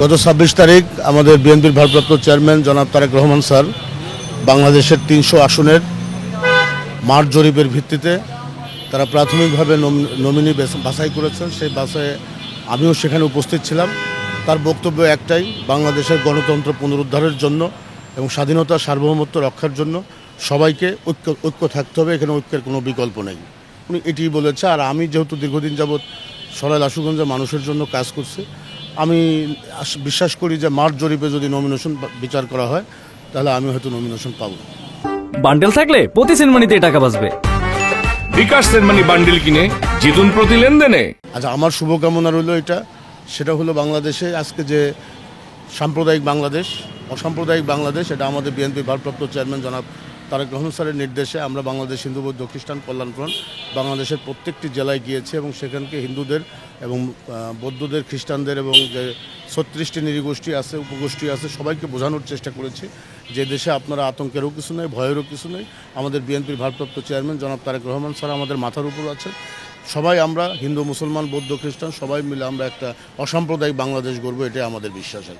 গত ২৬ তারিখ আমাদের বিএনপির ভারপ্রাপ্ত চেয়ারম্যান জনাব তারেক রহমান স্যার বাংলাদেশের ৩০০ আসনের মাঠ জরিপের ভিত্তিতে তারা প্রাথমিকভাবে নমিনি বাছাই করেছেন। সেই বাছাইয়ে আমিও সেখানে উপস্থিত ছিলাম। তার বক্তব্য একটাই, বাংলাদেশের গণতন্ত্র পুনরুদ্ধারের জন্য এবং স্বাধীনতা সার্বভৌমত্ব রক্ষার জন্য সবাইকে ঐক্য থাকতে হবে, এখানে ঐক্যের কোনো বিকল্প নেই, উনি এটিই বলেছে। আর আমি যেহেতু দীর্ঘদিন যাবৎ সরাইল আশুগঞ্জে মানুষের জন্য কাজ করছি, আমি বিশ্বাস করি যে মাঠ জরিপে যদি নমিনেশন বিচার করা হয় তাহলে আমি হয়তো নমিনেশন পাবো। বান্ডেল থাকলে প্রতি সেনমানিতে টাকা বাঁচবে। বিকাশ সেনমানি বান্ডেল কিনে জিতুন প্রতি লেনদেনে। আচ্ছা, আমার শুভকামনা রইল সেটা হলো বাংলাদেশে আজকে যে সাম্প্রদায়িক বাংলাদেশ, অসাম্প্রদায়িক বাংলাদেশ, এটা আমাদের বিএনপি ভারপ্রাপ্ত চেয়ারম্যান জনাব তারেক রহমান স্যারের নির্দেশে আমরা বাংলাদেশ হিন্দু বৌদ্ধ খ্রিস্টান কল্যাণ ফ্রন্ট বাংলাদেশের প্রত্যেকটি জেলায় গিয়েছি এবং সেখানকে হিন্দুদের এবং বৌদ্ধদের, খ্রিস্টানদের এবং যে ৩৬টি নৃগোষ্ঠী আছে, উপগোষ্ঠী আছে, সবাইকে বোঝানোর চেষ্টা করেছি যে দেশে আপনারা আতঙ্কেরও কিছু নেই, ভয়েরও কিছু নেই। আমাদের বিএনপির ভারপ্রাপ্ত চেয়ারম্যান জনাব তারেক রহমান স্যার আমাদের মাথার উপর আছে। সবাই আমরা হিন্দু, মুসলমান, বৌদ্ধ, খ্রিস্টান সবাই মিলে আমরা একটা অসাম্প্রদায়িক বাংলাদেশ গড়ব, এটাই আমাদের বিশ্বাস। আর